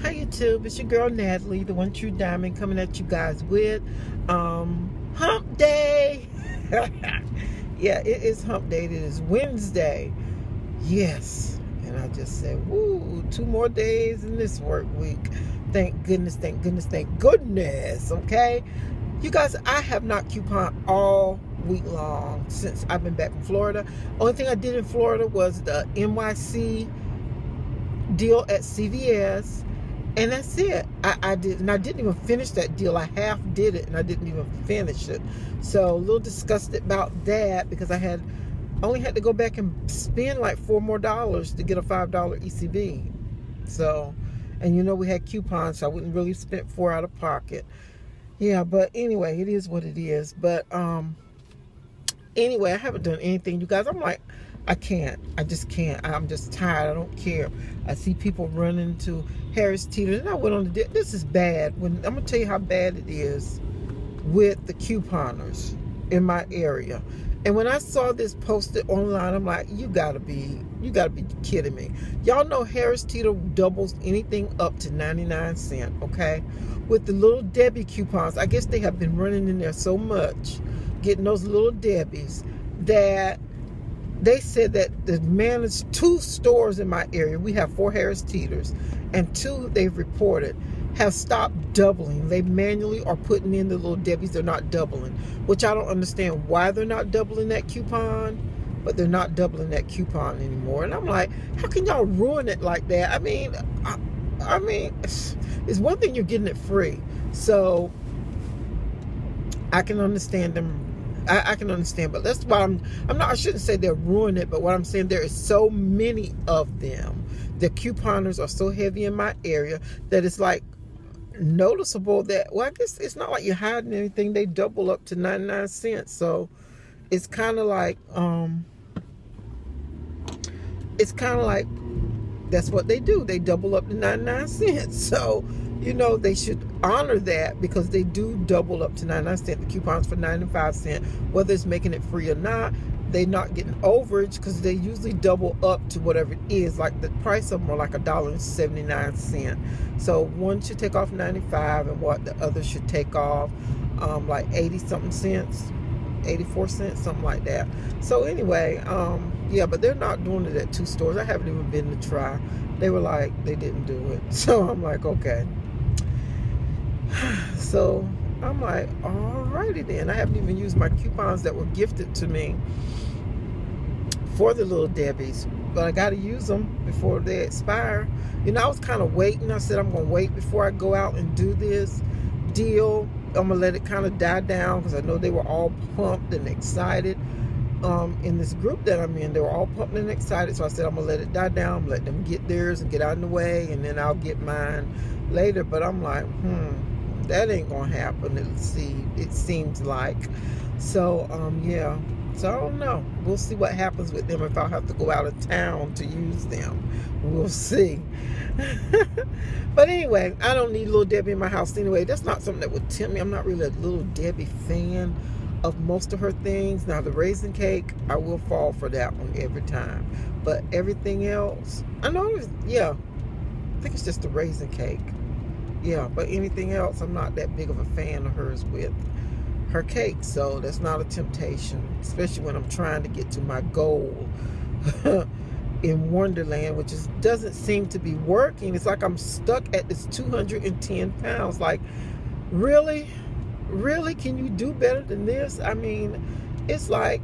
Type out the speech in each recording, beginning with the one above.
Hi YouTube, it's your girl Natalie, the one true diamond, coming at you guys with hump day. Yeah, it is hump day. It is Wednesday. Yes. And I just said, woo, 2 more days in this work week. Thank goodness, thank goodness, thank goodness. Okay. You guys, I have not couponed all week long since I've been back from Florida. Only thing I did in Florida was the NYC deal at CVS. And that's it. I didn't even finish that deal. I half did it and I didn't even finish it. So a little disgusted about that because I only had to go back and spend like $4 more to get a $5 ECB. So, and you know we had coupons, so I wouldn't really spend $4 out of pocket. Yeah, but anyway, it is what it is. But anyway, I haven't done anything, you guys. I'm like, I can't. I just can't. I'm just tired. I don't care. I see people running to Harris Teeter, and I went on the. This is bad. I'm gonna tell you how bad it is with the couponers in my area. And when I saw this posted online, I'm like, you gotta be kidding me. Y'all know Harris Teeter doubles anything up to 99 cents. Okay, with the little Debbie coupons, I guess they have been running in there so much, getting those little Debbies, that they said that the managed 2 stores in my area, we have 4 Harris Teeters, and 2 they've reported have stopped doubling. They manually are putting in the little Debbies. They're not doubling, which I don't understand why they're not doubling that coupon, but they're not doubling that coupon anymore. And I'm like, how can y'all ruin it like that? I mean, it's one thing you're getting it free. So I can understand them. I can understand, but that's why I shouldn't say they're ruining it, but what I'm saying, there is so many of them. The couponers are so heavy in my area that it's like noticeable that, well, I guess it's not like you're hiding anything. They double up to 99 cents. So it's kind of like, that's what they do. They double up to 99 cents. So, you know, they should honor that because they do double up to 99 cents. The coupons for 95 cents, whether it's making it free or not, they're not getting overage because they usually double up to whatever it is. Like the price of them are like $1.79. So one should take off 95 and what the other should take off like 80 something cents, 84 cents, something like that. So anyway, yeah, but they're not doing it at 2 stores. I haven't even been to try. They were like, they didn't do it. So I'm like, okay. So I'm like, alrighty then. I haven't even used my coupons that were gifted to me for the little Debbies, but I got to use them before they expire. You know, I was kind of waiting. I said, I'm going to wait before I go out and do this deal. I'm going to let it kind of die down because I know they were all pumped and excited. In this group that I'm in, they were all pumped and excited. So I said, I'm going to let it die down, let them get theirs and get out of the way, and then I'll get mine later. But I'm like, that ain't going to happen. It seems like. So, yeah. So I don't know. We'll see what happens with them if I'll have to go out of town to use them. We'll see. But anyway, I don't need Little Debbie in my house anyway. That's not something that would tempt me. I'm not really a Little Debbie fan of most of her things. Now the raisin cake, I will fall for that one every time. But everything else, I know, yeah, I think it's just the raisin cake. Yeah, but anything else, I'm not that big of a fan of hers with her cake. So that's not a temptation, especially when I'm trying to get to my goal in Wonderland, which doesn't seem to be working. It's like I'm stuck at this 210 pounds. Like, really? Really? Can you do better than this? I mean, it's like,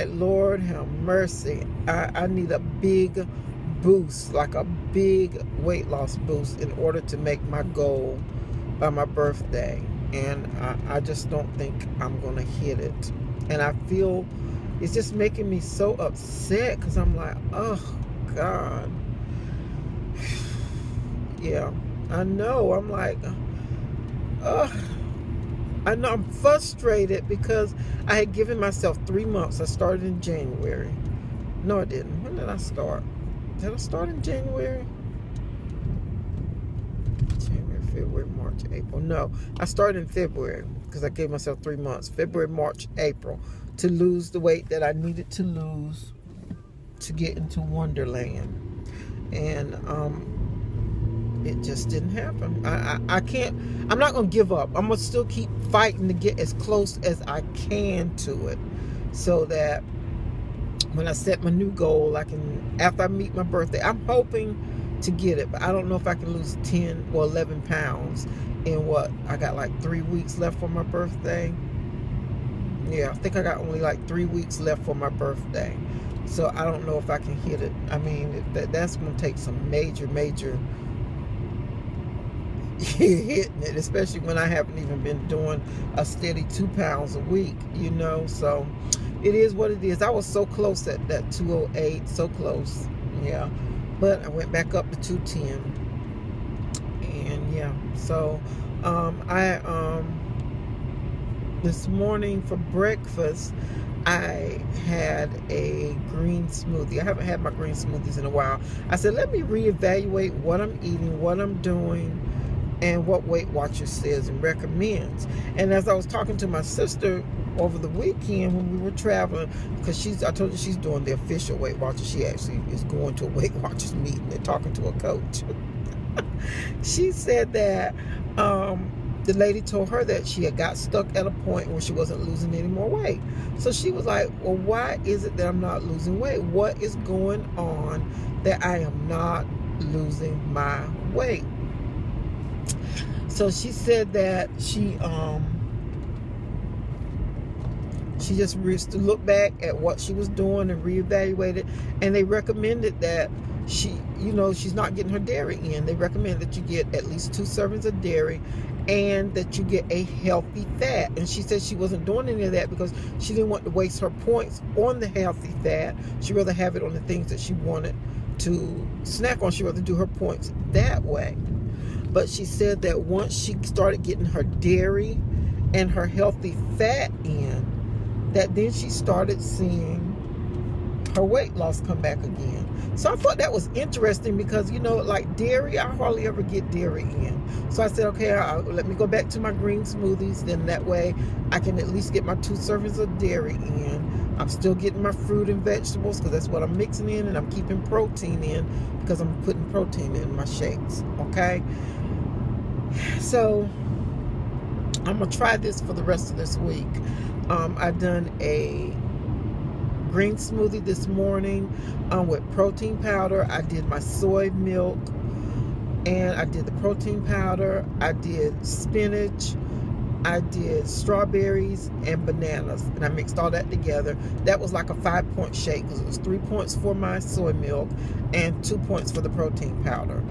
Lord have mercy. I need a big boost, like a big weight loss boost in order to make my goal by my birthday. And I just don't think I'm going to hit it. And I feel it's just making me so upset because I'm like, oh, God. Yeah, I know. I'm like, I know I'm frustrated because I had given myself 3 months. I started in January. No, I didn't. When did I start? Did I start in January? January, February, March, April. No, I started in February because I gave myself 3 months. February, March, April to lose the weight that I needed to lose to get into Wonderland. and it just didn't happen. I can't. I'm not gonna give up. I'm gonna still keep fighting to get as close as I can to it, so that when I set my new goal, I can, after I meet my birthday, I'm hoping to get it, but I don't know if I can lose 10 or 11 pounds in what, I got like 3 weeks left for my birthday. Yeah, I think I got only like 3 weeks left for my birthday. So I don't know if I can hit it. I mean, that's going to take some major hitting it, especially when I haven't even been doing a steady 2 pounds a week, you know. So it is what it is. I was so close at that 208, so close. Yeah. But I went back up to 210. And yeah, so this morning for breakfast, I had a green smoothie. I haven't had my green smoothies in a while. I said, let me reevaluate what I'm eating, what I'm doing, and what Weight Watchers says and recommends. And as I was talking to my sister over the weekend when we were traveling, because I told you she's doing the official Weight Watchers. She actually is going to a Weight Watchers meeting and talking to a coach. She said that the lady told her that she had got stuck at a point where she wasn't losing any more weight. So she was like, well, why is it that I'm not losing weight? What is going on that I am not losing my weight? So she said that she just to look back at what she was doing and reevaluate it, and they recommended that she's not getting her dairy in. They recommend that you get at least 2 servings of dairy and that you get a healthy fat. And she said she wasn't doing any of that because she didn't want to waste her points on the healthy fat. She'd rather have it on the things that she wanted to snack on. She'd rather do her points that way. But she said that once she started getting her dairy and her healthy fat in, that then she started seeing her weight loss come back again. So I thought that was interesting because, like dairy, I hardly ever get dairy in. So I said, okay, let me go back to my green smoothies. Then that way I can at least get my 2 servings of dairy in. I'm still getting my fruit and vegetables because that's what I'm mixing in, and I'm keeping protein in because I'm putting protein in my shakes, okay? So I'm going to try this for the rest of this week. I've done a green smoothie this morning with protein powder. I did my soy milk, and I did the protein powder. I did spinach. I did strawberries and bananas, and I mixed all that together. That was like a 5-point shake because it was 3 points for my soy milk and 2 points for the protein powder.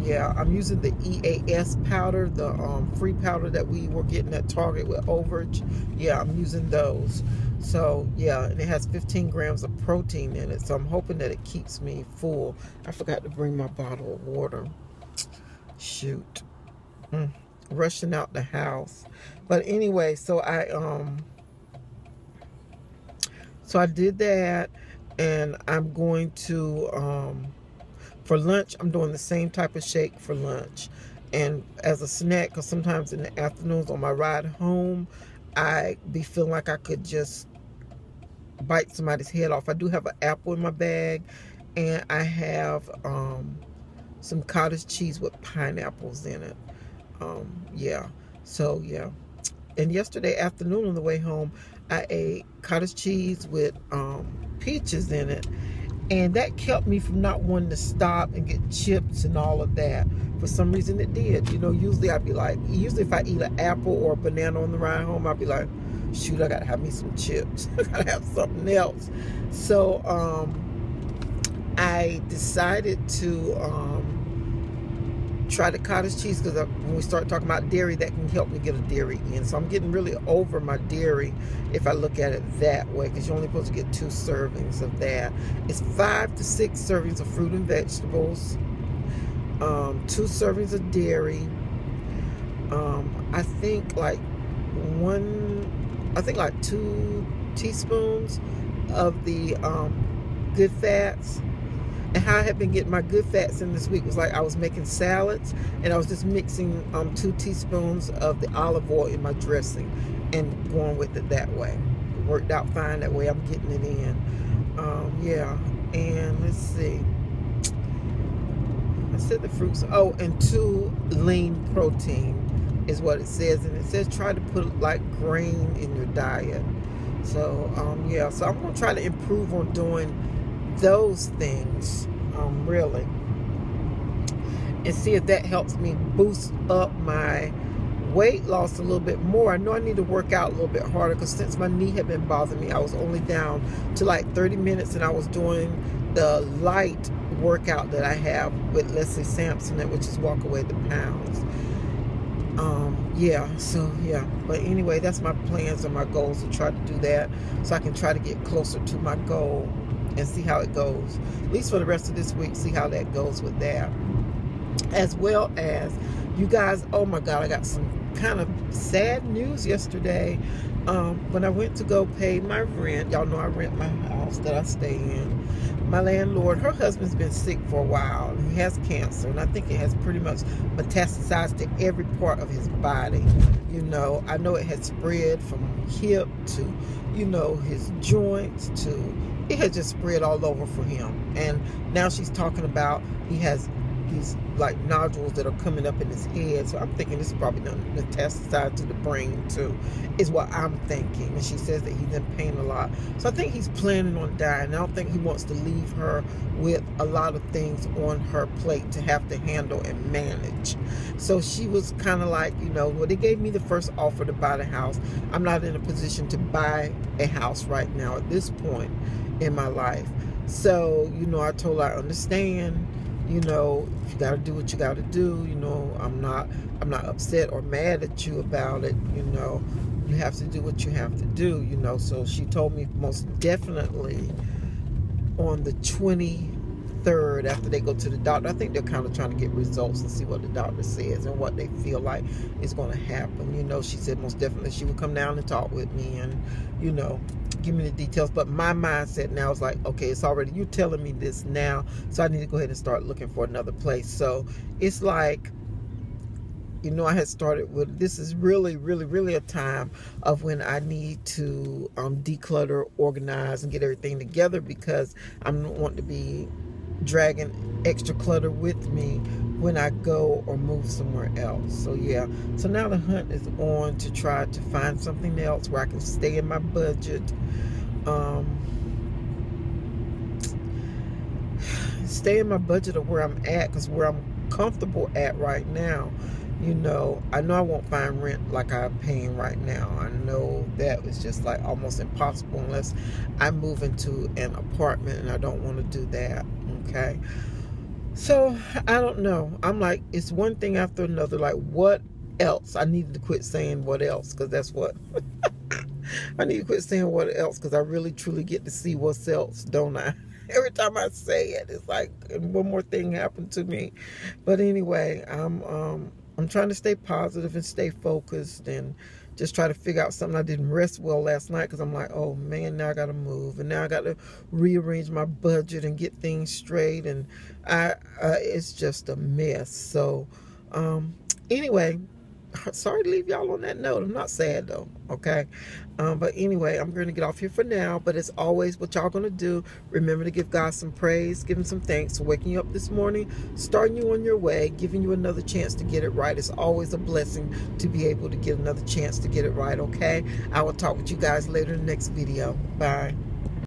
Yeah, I'm using the EAS powder, the free powder that we were getting at Target with overage. Yeah, I'm using those. So, yeah, and it has 15 grams of protein in it. So I'm hoping that it keeps me full. I forgot to bring my bottle of water. Shoot. Rushing out the house. But anyway, so I did that, and I'm going to for lunch, I'm doing the same type of shake for lunch. And as a snack, because sometimes in the afternoons on my ride home, I be feeling like I could just bite somebody's head off. I do have an apple in my bag, and I have some cottage cheese with pineapples in it. Yeah. So, yeah. And yesterday afternoon on the way home, I ate cottage cheese with peaches in it. And that kept me from not wanting to stop and get chips and all of that. For some reason it did. Usually I'd be like, if I eat an apple or a banana on the ride home, I'd be like, shoot, I gotta have me some chips. I gotta have something else. So I decided to try the cottage cheese because when we start talking about dairy, that can help me get a dairy in. So I'm getting really over my dairy if I look at it that way, because you're only supposed to get 2 servings of that. It's 5 to 6 servings of fruit and vegetables, 2 servings of dairy. I think like 2 teaspoons of the good fats. And how I had been getting my good fats in this week was like I was making salads, and I was just mixing 2 teaspoons of the olive oil in my dressing and going with it that way. It worked out fine that way. I'm getting it in. Yeah. And let's see. said the fruits. Oh, and 2 lean protein is what it says. And it says try to put like grain in your diet. So, yeah. So I'm going to try to improve on doing those things, really. And see if that helps me boost up my weight loss a little bit more. I know I need to work out a little bit harder, because since my knee had been bothering me, I was only down to like 30 minutes, and I was doing the light workout that I have with Leslie Sampson, which is walk away the pounds. Yeah, so yeah, but anyway, that's my plans and my goals, to try to do that so I can try to get closer to my goal and see how it goes, at least for the rest of this week, see how that goes with that. As well as, you guys, oh my God, I got some kind of sad news yesterday. When I went to go pay my rent, y'all know I rent my house that I stay in. My landlord, her husband's been sick for a while. He has cancer, and I think it has pretty much metastasized to every part of his body. You know, I know it has spread from hip to, you know, his joints to, it has just spread all over for him. And now she's talking about he has these like nodules that are coming up in his head. So I'm thinking this is probably going to metastasize to the brain too, is what I'm thinking. And she says that he's in pain a lot. So I think he's planning on dying. I don't think he wants to leave her with a lot of things on her plate to have to handle and manage. So she was kind of like, you know, well, they gave me the first offer to buy the house. I'm not in a position to buy a house right now at this point in my life. So, you know, I told her I understand. You know, you got to do what you got to do. You know, I'm not upset or mad at you about it. You know, you have to do what you have to do. You know, so she told me most definitely on the 23rd, after they go to the doctor. I think they're kind of trying to get results and see what the doctor says and what they feel like is going to happen. You know, she said most definitely she would come down and talk with me and, you know, give me the details. But my mindset now is like, okay, it's already, you telling me this now, so I need to go ahead and start looking for another place. So it's like, you know, I had started with, this is really, really, really a time of when I need to declutter, organize, and get everything together, because I don't want to be dragging extra clutter with me when I go or move somewhere else. So yeah, so now the hunt is on to try to find something else where I can stay in my budget, stay in my budget of where I'm at, because where I'm comfortable at right now, you know, I know I won't find rent like I'm paying right now. I know that is just like almost impossible unless I move into an apartment, and I don't want to do that. Okay, so I don't know. I'm like, it's one thing after another. Like, what else? I needed to quit saying what else, because that's what I need to quit saying what else, because I really truly get to see what's else, don't I? Every time I say it, it's like one more thing happened to me. But anyway, I'm trying to stay positive and stay focused and just try to figure out something. I didn't rest well last night because I'm like, oh man, now I got to move, and now I got to rearrange my budget and get things straight, and it's just a mess. So anyway, sorry to leave y'all on that note. I'm not sad though, okay? But anyway, I'm going to get off here for now. But as always, what y'all going to do, remember to give God some praise, give him some thanks for waking you up this morning, starting you on your way, giving you another chance to get it right. It's always a blessing to be able to get another chance to get it right, okay? I will talk with you guys later in the next video. Bye.